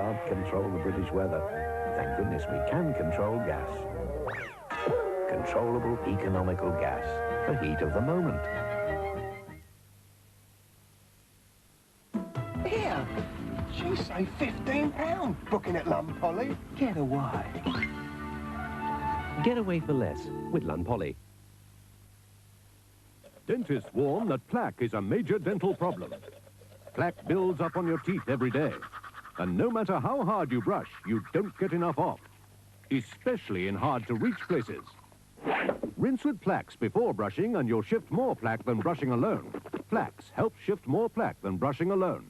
can't control the British weather, thank goodness we can control gas. Controllable economical gas for heat of the moment. Here! She saved £15 booking at Lunn Poly. Get away. Get away for less with Lunn Poly. Dentists warn that plaque is a major dental problem. Plaque builds up on your teeth every day. And no matter how hard you brush, you don't get enough off. Especially in hard-to-reach places. Rinse with Plax before brushing and you'll shift more plaque than brushing alone. Plax helps shift more plaque than brushing alone.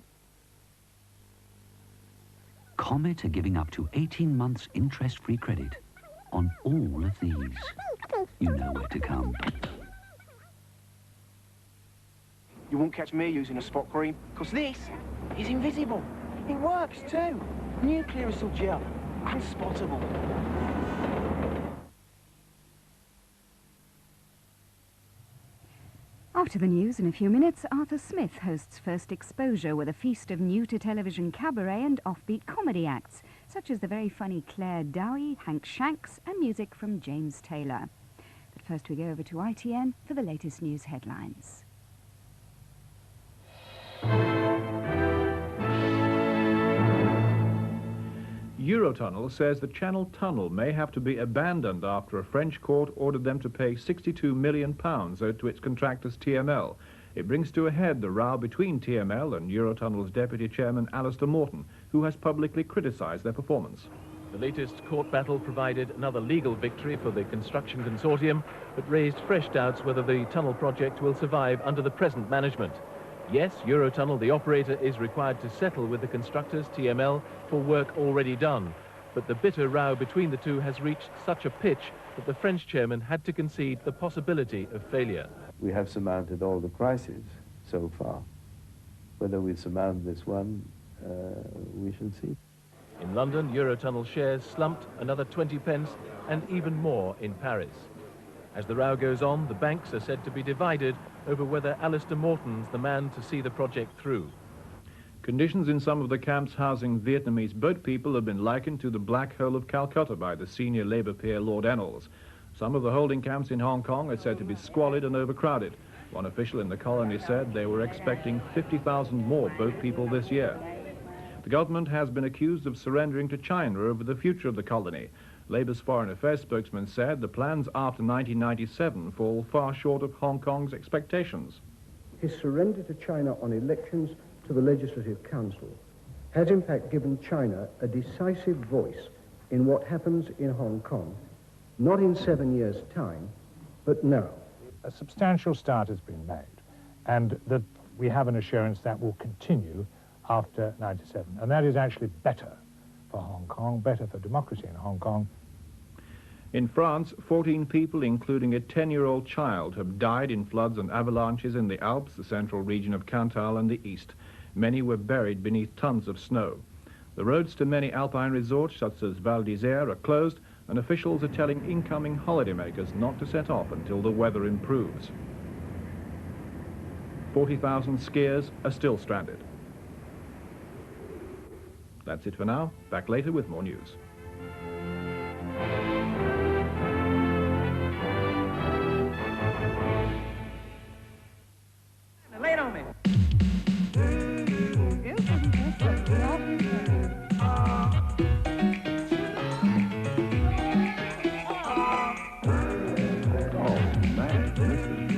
Comet are giving up to 18 months interest-free credit on all of these. You know where to come. You won't catch me using a spot cream, because this is invisible. It works too. New Clearasil Gel. Unspottable. After the news in a few minutes, Arthur Smith hosts First Exposure with a feast of new-to-television cabaret and offbeat comedy acts, such as the very funny Claire Dowie, Hank Shanks and music from James Taylor. But first we go over to ITN for the latest news headlines. Eurotunnel says the Channel Tunnel may have to be abandoned after a French court ordered them to pay £62 million owed to its contractors TML. It brings to a head the row between TML and Eurotunnel's deputy chairman Alistair Morton, who has publicly criticised their performance. The latest court battle provided another legal victory for the construction consortium, but raised fresh doubts whether the tunnel project will survive under the present management. Yes, Eurotunnel, the operator, is required to settle with the constructors, TML, for work already done. But the bitter row between the two has reached such a pitch that the French chairman had to concede the possibility of failure. We have surmounted all the crises so far. Whether we surmount this one, we shall see. In London, Eurotunnel shares slumped another 20 pence and even more in Paris. As the row goes on, the banks are said to be divided over whether Alistair Morton's the man to see the project through. Conditions in some of the camps housing Vietnamese boat people have been likened to the black hole of Calcutta by the senior Labour peer Lord Ennals. Some of the holding camps in Hong Kong are said to be squalid and overcrowded. One official in the colony said they were expecting 50,000 more boat people this year. The government has been accused of surrendering to China over the future of the colony. Labour's Foreign Affairs spokesman said the plans after 1997 fall far short of Hong Kong's expectations. His surrender to China on elections to the Legislative Council has in fact given China a decisive voice in what happens in Hong Kong, not in 7 years' time, but now. A substantial start has been made, and that we have an assurance that will continue after 97, and that is actually better for Hong Kong, better for democracy in Hong Kong. In France, 14 people, including a 10-year-old child, have died in floods and avalanches in the Alps, the central region of Cantal and the east. Many were buried beneath tons of snow. The roads to many alpine resorts, such as Val d'Isère, are closed, and officials are telling incoming holidaymakers not to set off until the weather improves. 40,000 skiers are still stranded. That's it for now. Back later with more news. Lay it on me. Oh, man, this is